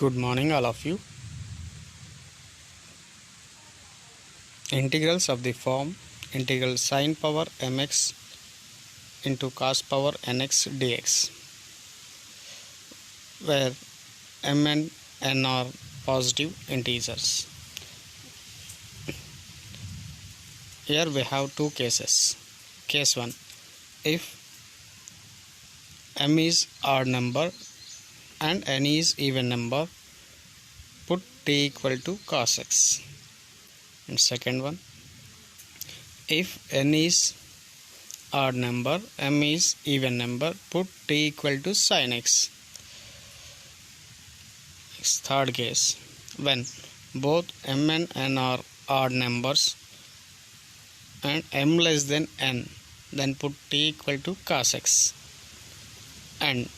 Good morning, all of you. Integrals of the form integral sine power mx into cos power nx dx, where m and n are positive integers. Here we have two cases. Case 1, if m is odd number and n is even number, put t equal to cos x. And second one, if n is odd number, m is even number, put t equal to sin x. Third case, when both m and n are odd numbers and m less than n, then put t equal to cos x. And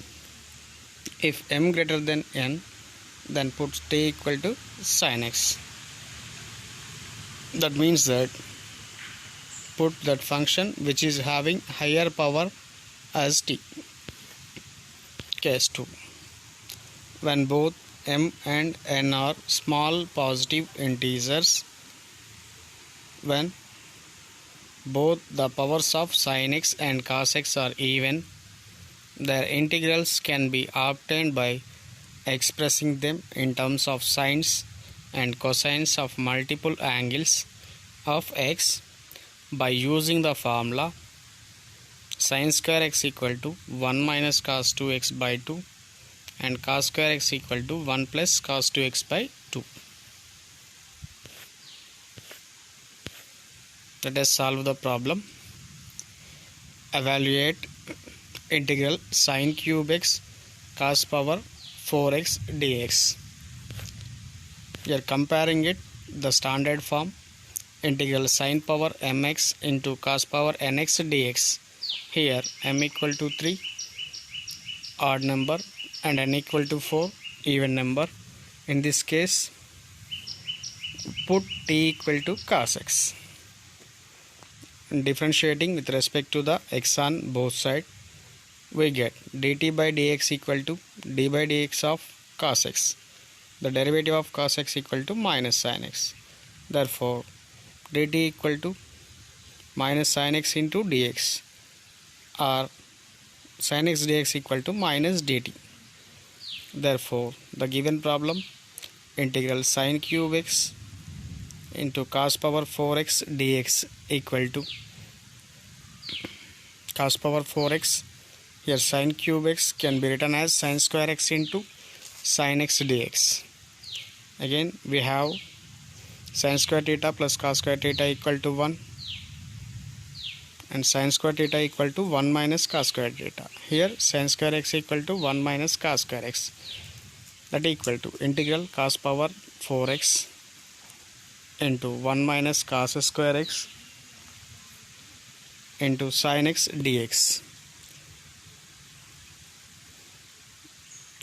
if m greater than n, then put t equal to sin x. That means that put that function which is having higher power as t. Case 2, when both m and n are small positive integers, when both the powers of sin x and cos x are even, their integrals can be obtained by expressing them in terms of sines and cosines of multiple angles of x by using the formula sin square x equal to 1 minus cos 2x by 2 and cos square x equal to 1 plus cos 2x by 2. Let us solve the problem. Evaluate integral sin cube x cos power 4x dx. We are comparing it the standard form integral sin power mx into cos power nx dx. Here m equal to 3 odd number and n equal to 4 even number. In this case, put t equal to cos x. Differentiating with respect to the x on both sides, we get dt by dx equal to d by dx of cos x. The derivative of cos x equal to minus sin x. Therefore, dt equal to minus sin x into dx, or sin x dx equal to minus dt. Therefore, the given problem integral sin cube x into cos power 4x dx equal to cos power 4x. Here sin cube x can be written as sin square x into sin x dx. Again we have sin square theta plus cos square theta equal to 1 and sin square theta equal to 1 minus cos square theta. Here sin square x equal to 1 minus cos square x, that equal to integral cos power 4x into 1 minus cos square x into sin x dx.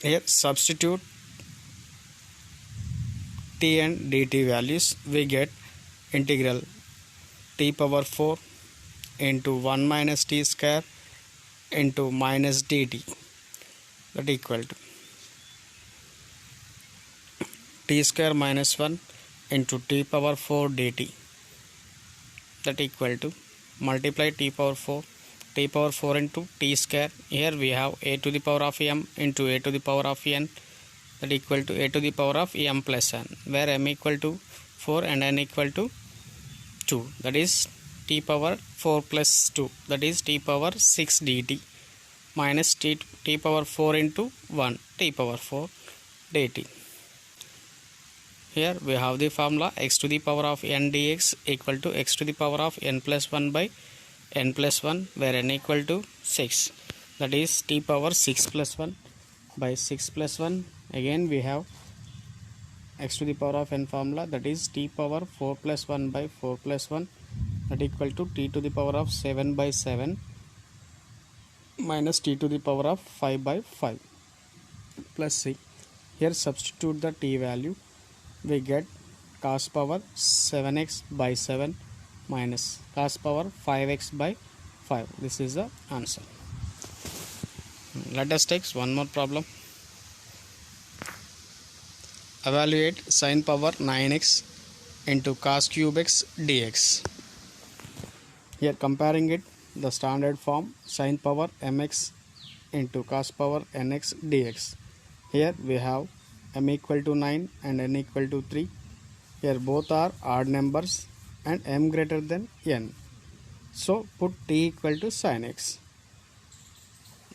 Here substitute t and dt values, we get integral t power 4 into 1 minus t square into minus dt, that equal to t square minus 1 into t power 4 dt, that equal to multiply t power 4 into t square. Here we have a to the power of m into a to the power of n, that equal to a to the power of m plus n, where m equal to 4 and n equal to 2, that is t power 4 plus 2, that is t power 6 dt minus t power 4 into 1 t power 4 dt. Here we have the formula x to the power of n dx equal to x to the power of n plus 1 by n plus 1, where n equal to 6, that is t power 6 plus 1 by 6 plus 1. Again we have x to the power of n formula, that is t power 4 plus 1 by 4 plus 1, that equal to t to the power of 7 by 7 minus t to the power of 5 by 5 plus c. Here substitute the t value, we get cos power 7x by 7 minus cos power 5x by 5. This is the answer. Let us take one more problem. evaluate sin power 9x into cos cube x dx. Here comparing it, the standard form sin power mx into cos power nx dx. Here we have m equal to 9 and n equal to 3. Here both are odd numbers and m greater than n. So put t equal to sin x.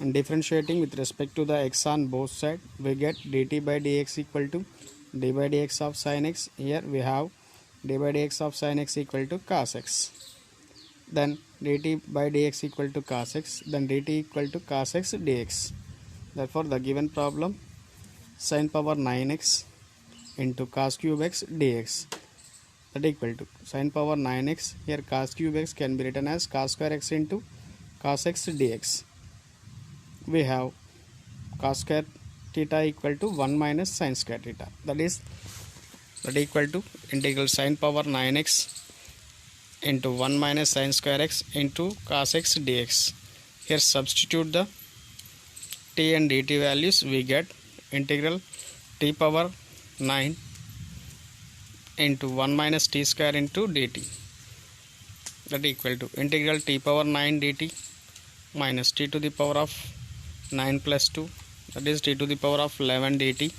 And differentiating with respect to the x on both sides, we get dt by dx equal to d by dx of sin x. Here we have d by dx of sin x equal to cos x. Then dt by dx equal to cos x. Then dt equal to cos x dx. Therefore, the given problem sin power 9x into cos cube x dx, that equal to sin power 9x. Here cos cube x can be written as cos square x into cos x dx. We have cos square theta equal to 1 minus sin square theta, that equal to integral sin power 9x into 1 minus sin square x into cos x dx. Here substitute the t and dt values, we get integral t power 9 into 1 minus t square into dt, that equal to integral t power 9 dt minus t to the power of 9 plus 2, that is t to the power of 11 dt.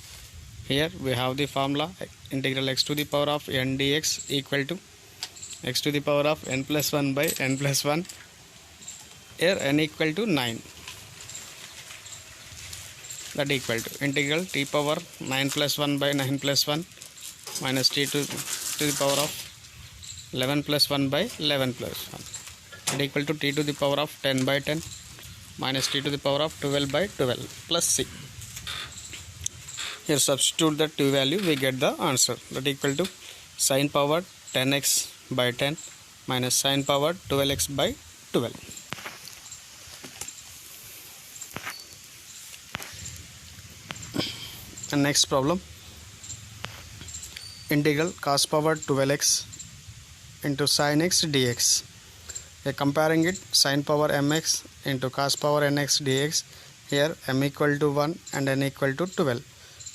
Here we have the formula integral x to the power of n dx equal to x to the power of n plus 1 by n plus 1. Here n equal to 9, that equal to integral t power 9 plus 1 by 9 plus 1 minus t to the power of 11 plus 1 by 11 plus 1, that equal to t to the power of 10 by 10 minus t to the power of 12 by 12 plus c. Here substitute the t value, we get the answer, that equal to sin power 10x by 10 minus sin power 12x by 12. And next problem, integral cos power 12x into sin x dx. Here comparing it, sin power mx into cos power nx dx. Here m equal to 1 and n equal to 12.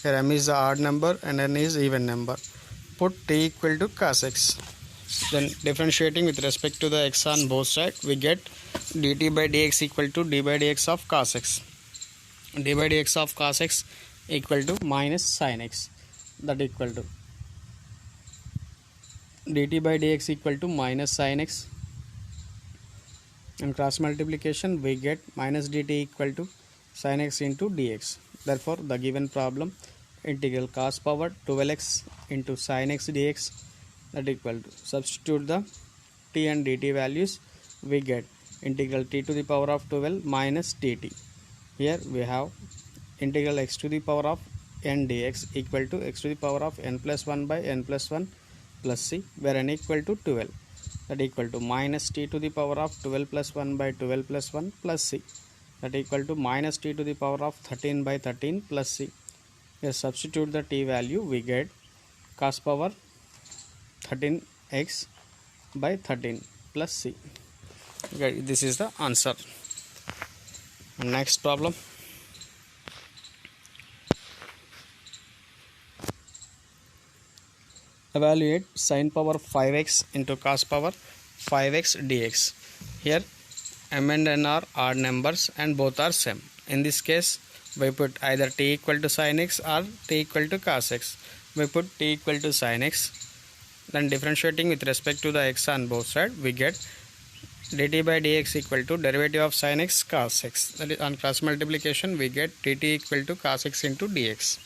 Here m is the odd number and n is even number. Put t equal to cos x. Then differentiating with respect to the x on both sides, we get dt by dx equal to d by dx of cos x. d by dx of cos x equal to minus sin x, that equal to dt by dx equal to minus sin x, and cross multiplication we get minus dt equal to sin x into dx. Therefore, the given problem integral cos power 12x into sin x dx, that equal to substitute the t and dt values, we get integral t to the power of 12 minus dt. Here we have integral x to the power of n dx equal to x to the power of n plus 1 by n plus 1 plus c, where n equal to 12, that equal to minus t to the power of 12 plus 1 by 12 plus 1 plus c, that equal to minus t to the power of 13 by 13 plus c. Here substitute the t value, we get cos power 13x by 13 plus c. Okay, this is the answer. Next problem, evaluate sin power 5x into cos power 5x dx. Here m and n are odd numbers and both are same. In this case, we put either t equal to sin x or t equal to cos x. We put t equal to sin x. Then differentiating with respect to the x on both sides, we get dt by dx equal to derivative of sin x cos x. That is, on cross multiplication we get dt equal to cos x into dx.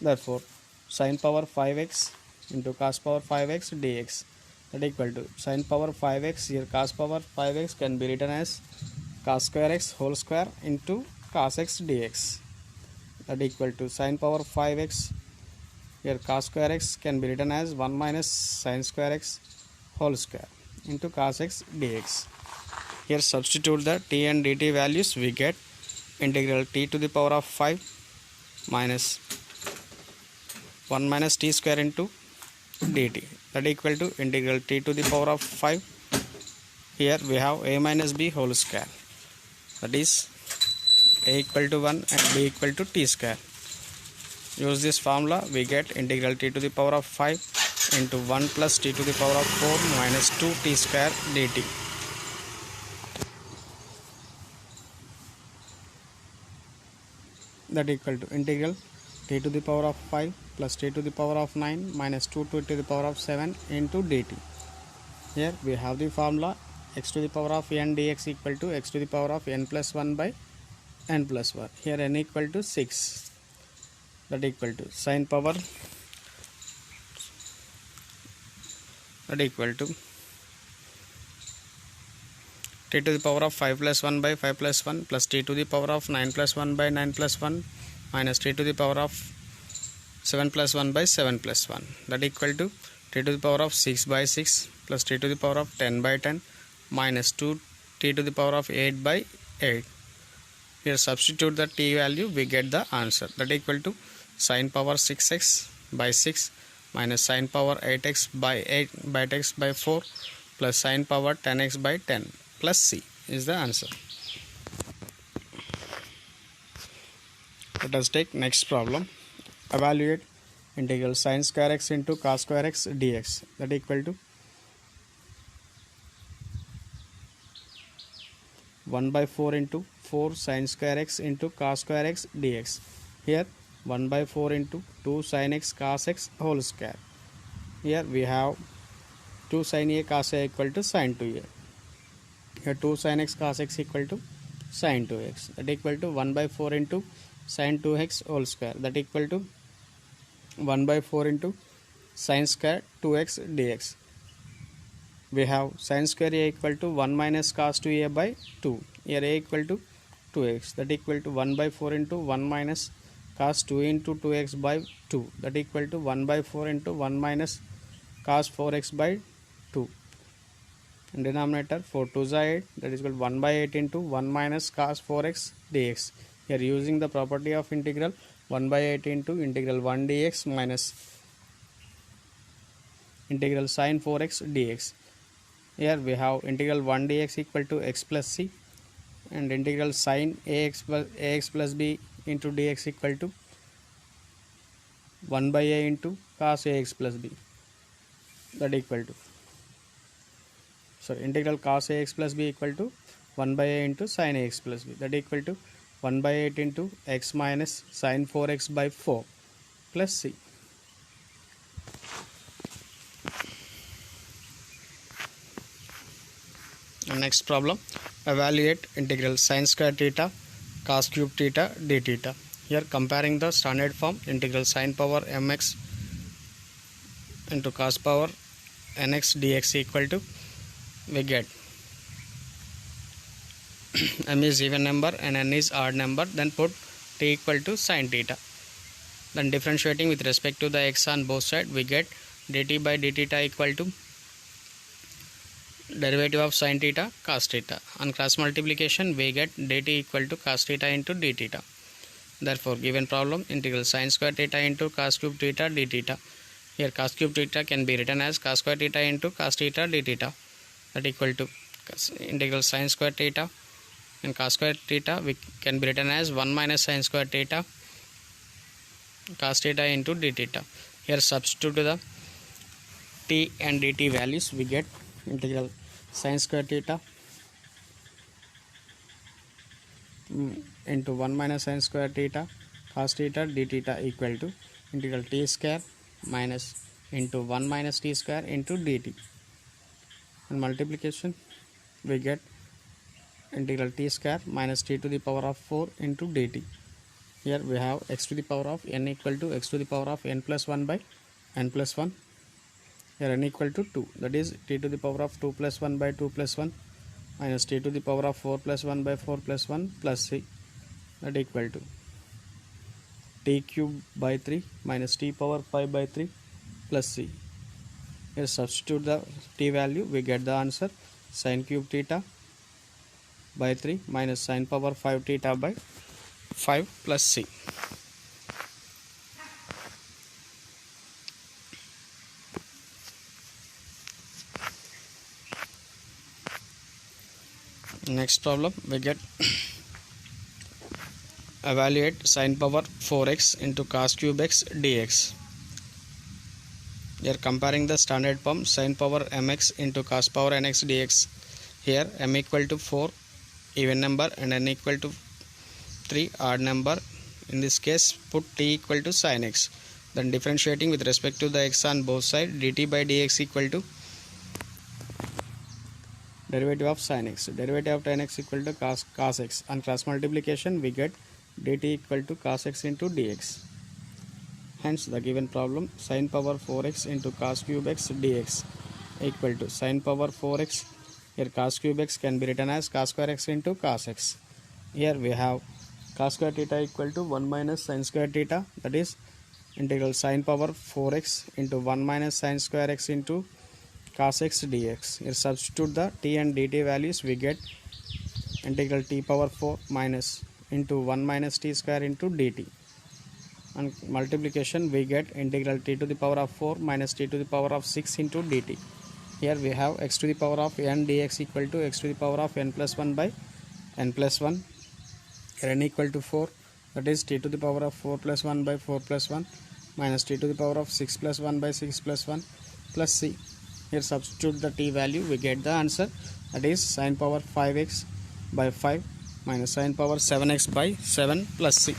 Therefore, sin power 5x into cos power 5x dx, that equal to sin power 5x. Here cos power 5x can be written as cos square x whole square into cos x dx, that equal to sin power 5x. Here cos square x can be written as 1 minus sin square x whole square into cos x dx. Here substitute the t and dt values, we get integral t to the power of 5 minus 1 minus t square into dt, that equal to integral t to the power of 5. Here we have a minus b whole square, that is a equal to 1 and b equal to t square. use this formula, we get integral t to the power of 5 into 1 plus t to the power of 4 minus 2t square dt. That equal to integral t to the power of 5 plus t to the power of 9 minus 2 to the power of 7 into dt. Here we have the formula x to the power of n dx equal to x to the power of n plus 1 by n plus 1. Here n equal to 6. That equal to sine power, that equal to t to the power of 5 plus 1 by 5 plus 1 plus t to the power of 9 plus 1 by 9 plus 1 minus t to the power of 7 plus 1 by 7 plus 1. That equal to t to the power of 6 by 6 plus t to the power of 10 by 10 minus 2 t to the power of 8 by 8. Here substitute the t value, we get the answer. That equal to sine power 6x by 6 minus sine power 8x by 8x by 4 plus sine power 10x by 10 plus c is the answer. Let us take next problem. Evaluate integral sine square x into cos square x dx. That equal to 1 by 4 into 4 sine square x into cos square x dx. Here 1 by 4 into 2 sin x cos x whole square. Here we have 2 sin a cos a equal to sin 2a. Here 2 sin x cos x equal to sin 2x. That equal to 1 by 4 into sin 2x whole square. That equal to 1 by 4 into sin square 2x dx. We have sin square a equal to 1 minus cos 2a by 2. Here a equal to 2x. That equal to 1 by 4 into 1 minus cos 2 into 2x by 2. That equal to 1 by 4 into 1 minus cos 4x by 2. In denominator 4 2s are 8. That is equal to 1 by 8 into 1 minus cos 4x dx. Here using the property of integral 1 by 8 into integral 1 dx minus integral sin 4x dx. Here we have integral 1 dx equal to x plus c and integral sin ax plus b into dx equal to 1 by a into cos ax plus b. That equal to integral cos ax plus b equal to 1 by a into sin ax plus b. That equal to 1 by 8 into x minus sin 4x by 4 plus c. Next problem, evaluate integral sin square theta cos cube theta d theta. Here comparing the standard form integral sin power mx into cos power nx dx equal to, we get m is even number and n is odd number, then put t equal to sin theta. Then differentiating with respect to the x on both sides, we get dt by d theta equal to derivative of sin theta cos theta. On cross multiplication we get dt equal to cos theta into d theta. Therefore given problem integral sin square theta into cos cube theta d theta. Here cos cube theta can be written as cos square theta into cos theta d theta. That equal to integral sin square theta and cos square theta we can be written as 1 minus sin square theta cos theta into d theta. Here substitute the t and dt values, we get integral sin square theta into 1 minus sin square theta cos theta d theta equal to integral t square minus into 1 minus t square into dt. And multiplication we get integral t square minus t to the power of 4 into dt. Here we have x to the power of n equal to x to the power of n plus 1 by n plus 1. Here n equal to 2, that is t to the power of 2 plus 1 by 2 plus 1 minus t to the power of 4 plus 1 by 4 plus 1 plus c. That equal to t cube by 3 minus t power 5 by 3 plus c. Here substitute the t value, we get the answer sin cube theta by 3 minus sin power 5 theta by 5 plus c. Next problem we get evaluate sin power 4x into cos cube x dx. We are comparing the standard form sin power mx into cos power nx dx. Here m equal to 4 even number and n equal to 3 odd number. In this case put t equal to sin x. Then differentiating with respect to the x on both sides, dt by dx equal to derivative of sin x. Derivative of tan x equal to cos x. On cross multiplication we get dt equal to cos x into dx. Hence the given problem sin power 4x into cos cube x dx equal to sin power 4x. Here cos cube x can be written as cos square x into cos x. Here we have cos square theta equal to 1 minus sin square theta, that is integral sin power 4x into 1 minus sin square x into cos x dx. Here substitute the t and dt values, we get integral t power 4 minus into 1 minus t square into dt. On multiplication we get integral t to the power of 4 minus t to the power of 6 into dt. Here we have x to the power of n dx equal to x to the power of n plus 1 by n plus 1. Here n equal to 4, that is t to the power of 4 plus 1 by 4 plus 1 minus t to the power of 6 plus 1 by 6 plus 1 plus c. Here substitute the t value, we get the answer, that is sin power 5x by 5 minus sin power 7x by 7 plus c.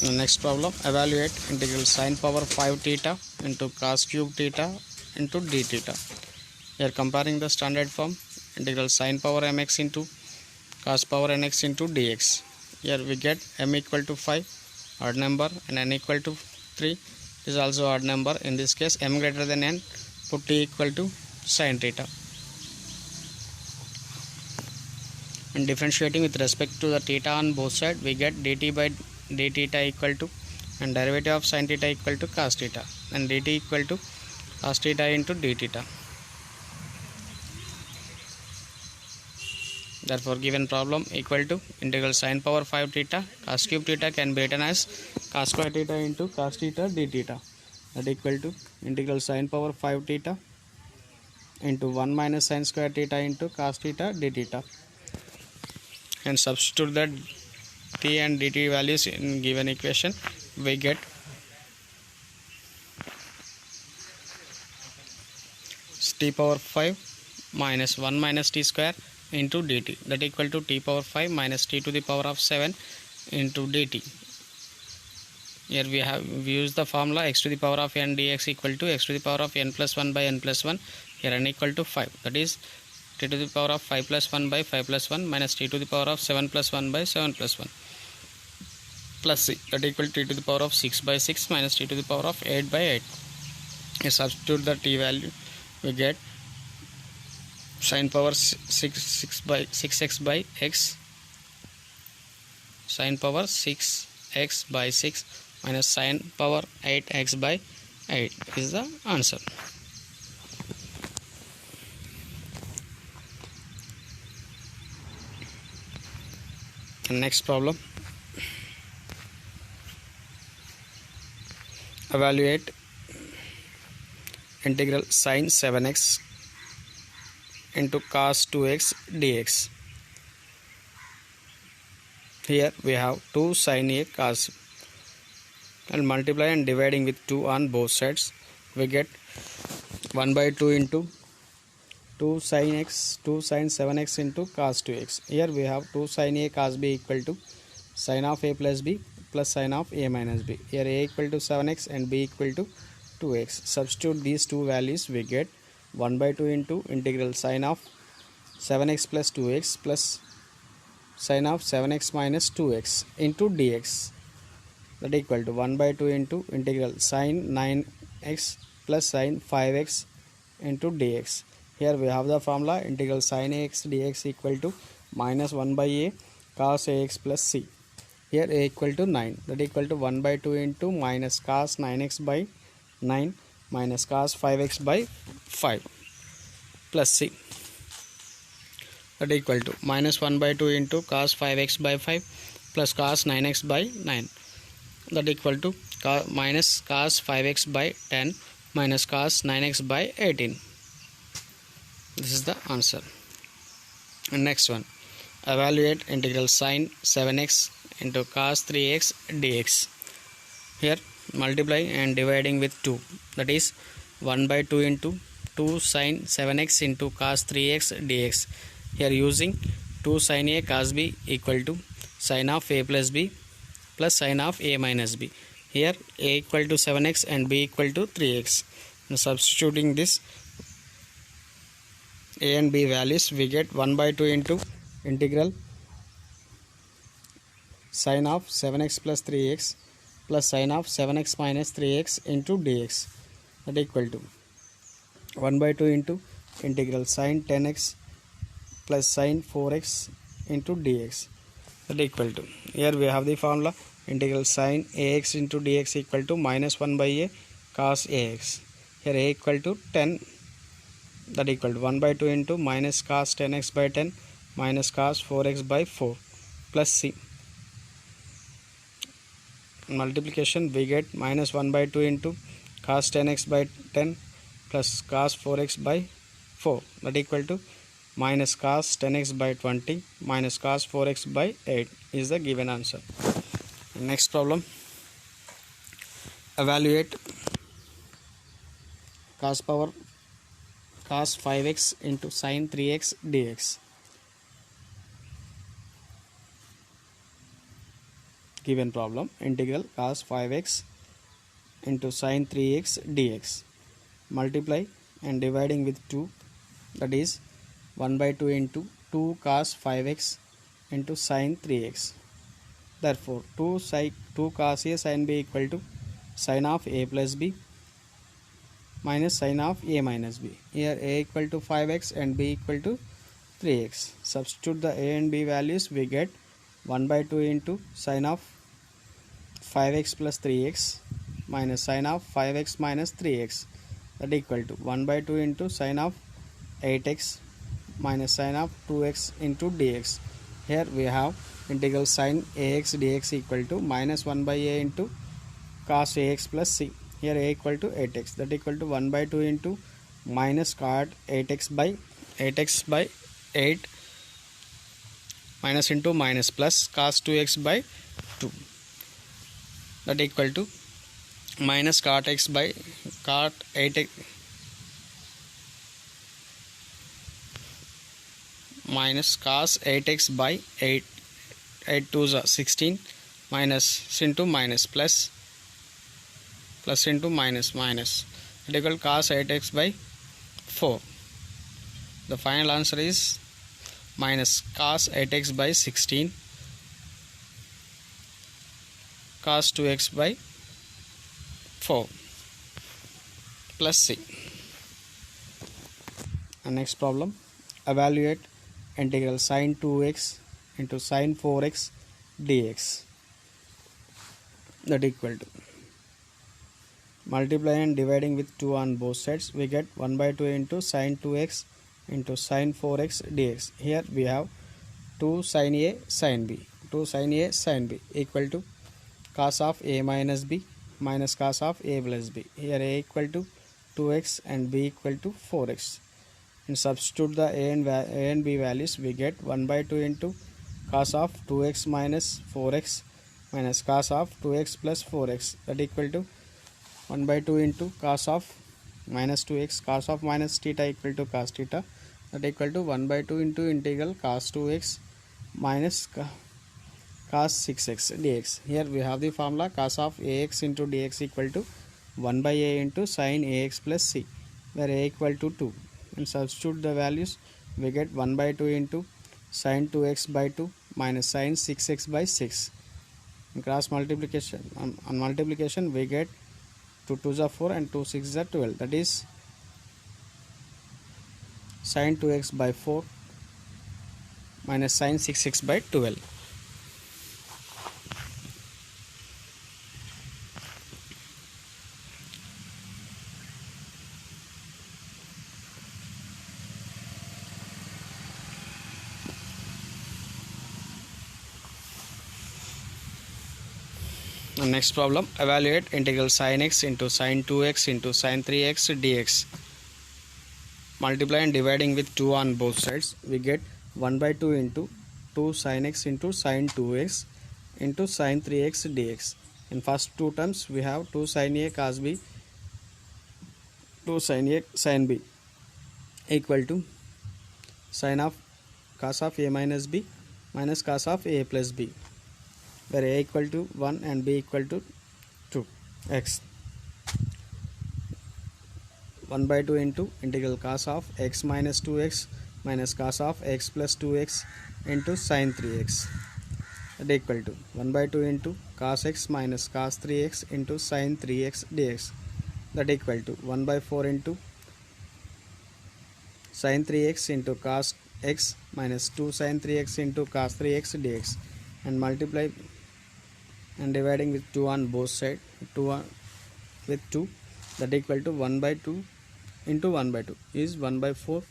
The next problem, evaluate integral sin power 5 theta into cos cube theta into d theta. Here comparing the standard form integral sin power mx into cos power nx into dx. Here we get m equal to 5 odd number and n equal to 3 is also odd number. In this case m greater than n, put t equal to sin theta. And differentiating with respect to the theta on both sides, we get dt by d theta equal to, and derivative of sin theta equal to cos theta, and dt equal to cos theta into d theta. Therefore given problem equal to integral sin power 5 theta cos cube theta can be written as cos square theta into cos theta d theta, that equal to integral sin power 5 theta into 1 minus sin square theta into cos theta d theta. And substitute the t and dt values in given equation, we get t power 5 minus 1 minus t square into dt, that equal to t power 5 minus t to the power of 7 into dt. Here we use the formula x to the power of n dx equal to x to the power of n plus 1 by n plus 1. Here n equal to 5, that is t to the power of 5 plus 1 by 5 plus 1 minus t to the power of 7 plus 1 by 7 plus 1 plus c, that equal to t to the power of 6 by 6 minus t to the power of 8 by 8. Here substitute the t value, we get sin power 6x by x, sin power 6x by 6 minus sin power 8x by 8 is the answer. And next problem, evaluate integral sin 7x into cos 2x dx. Here we have 2 sin a cos, and multiply and dividing with 2 on both sides, we get 1 by 2 into 2 sin x, 2 sin 7x into cos 2x. Here we have 2 sin a cos b equal to sin of a plus b plus sin of a minus b. Here a equal to 7x and b equal to 2x. Substitute these two values, we get 1 by 2 into integral sin of 7x plus 2x plus sin of 7x minus 2x into dx, that equal to 1 by 2 into integral sin 9x plus sin 5x into dx. Here we have the formula integral sin ax dx equal to minus 1 by a cos ax plus c. Here a equal to 9, that equal to 1 by 2 into minus cos 9x by 9 minus cos 5x by 5 plus c, that equal to minus 1 by 2 into cos 5x by 5 plus cos 9x by 9, that equal to minus cos 5x by 10 minus cos 9x by 18. This is the answer. And next one, Evaluate integral sine 7x into cos 3x dx. Here multiply and dividing with 2, that is 1 by 2 into 2 sine 7x into cos 3x dx. Here using 2 sine a cos b equal to sine of a plus b plus sine of a minus b. Here a equal to 7x and b equal to 3x. Now substituting this a and b values, we get 1 by 2 into integral sine of 7x plus 3x plus sine of 7x minus 3x into dx, that equal to 1 by 2 into integral sine 10x plus sine 4x into dx, that equal to, here we have the formula integral sine ax into dx equal to minus 1 by a cos ax. Here a equal to 10, that equal to 1 by 2 into minus cos 10x by 10 minus cos 4x by 4 plus c. Multiplication, we get minus 1 by 2 into cos 10x by 10 plus cos 4x by 4, that equal to minus cos 10x by 20 minus cos 4x by 8 is the given answer. Next problem, evaluate cos 5x into sin 3x dx. Given problem, integral cos 5x into sin 3x dx. Multiply and dividing with 2, that is 1 by 2 into 2 cos 5x into sin 3x. Therefore 2 cos a sin b equal to sin of a plus b minus sin of a minus b. Here a equal to 5x and b equal to 3x. Substitute the a and b values, we get 1 by 2 into sin of 5x plus 3x minus sin of 5x minus 3x, that equal to 1 by 2 into sin of 8x minus sin of 2x into dx. Here we have integral sin ax dx equal to minus 1 by a into cos ax plus c. Here a equal to 8x, that equal to 1 by 2 into minus cot 8x by 8 minus into minus plus cos 2x by 2, that equal to minus cot x by cot 8x minus cos 8x by 8 2s are 16 minus into minus plus into minus, that equal cos 8x by 4. The final answer is minus cos 8x by 16 cos 2x by 4 plus c. And next problem, evaluate integral sin 2x into sin 4x dx, that equal to, multiply and dividing with 2 on both sides, we get 1 by 2 into sin 2x into sin 4x dx. Here we have 2 sin a sin b, 2 sin a sin b equal to cos of a minus b minus cos of a plus b. Here a equal to 2x and b equal to 4x. And substitute the a and b values, we get 1 by 2 into cos of 2x minus 4x minus cos of 2x plus 4x, that equal to 1 by 2 into cos of minus 2x cos of minus theta equal to cos theta, that equal to 1 by 2 into integral cos 2x minus cos 6x dx. Here we have the formula cos of ax into dx equal to 1 by a into sin ax plus c, where a equal to 2. And substitute the values, we get 1 by 2 into sin 2x by 2 minus sin 6x by 6. In cross multiplication, on multiplication we get 2 2s are 4 and 2 6s are 12, that is sin 2x by 4 minus sin 6x by 12. Next problem, evaluate integral sin x into sin 2x into sin 3x dx. Multiply and dividing with 2 on both sides, we get 1 by 2 into 2 sin x into sin 2x into sin 3x dx. In first two terms we have 2 sin a cos b, 2 sin a sin b equal to sin of cos of a minus b minus cos of a plus b, where a equal to 1 and b equal to 2 x. 1 by 2 into integral cos of x minus 2x minus cos of x plus 2x into sin 3x, that equal to 1 by 2 into cos x minus cos 3x into sin 3x dx, that equal to 1 by 4 into sin 3x into cos x minus 2 sin 3x into cos 3x dx, and multiply and dividing with 2 on both sides, 2 with 2, that equal to 1 by 2 into 1 by 2 is 1 by 4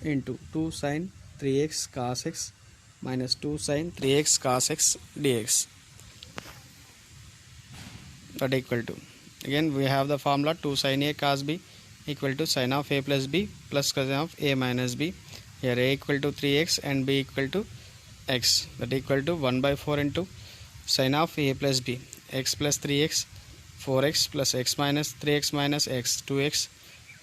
into 2 sin 3x cos x minus 2 sin 3x cos x dx, that equal to, again we have the formula 2 sin a cos b equal to sin of a plus b plus cos of a minus b. Here a equal to 3x and b equal to x, that equal to 1 by 4 into sin of a plus b, x plus 3x, 4x plus x minus 3x minus x, 2x.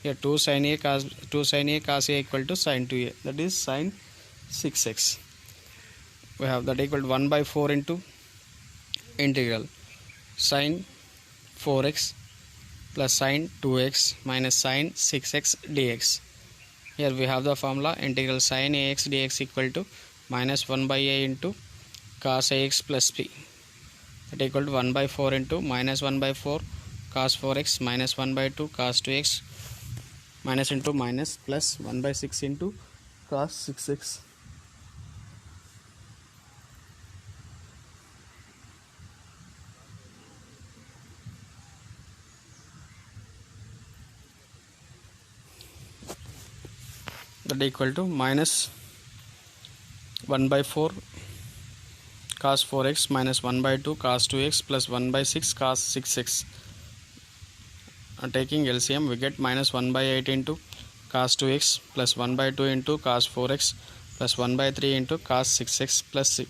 Here 2 sin a cos a equal to sin 2a, that is sin 6x. We have that equal to 1 by 4 into integral sin 4x plus sin 2x minus sin 6x dx. Here we have the formula integral sin ax dx equal to minus 1 by a into cos ax plus b, that equal to 1 by 4 into minus 1 by 4 cos 4x minus 1 by 2 cos 2x minus into minus plus 1 by 6 into cos 6x. That equal to minus 1 by 4 cos 4x minus 1 by 2 cos 2x plus 1 by 6 cos 6x. Taking LCM we get minus 1 by 8 into cos 2x plus 1 by 2 into cos 4x plus 1 by 3 into cos 6x plus 6.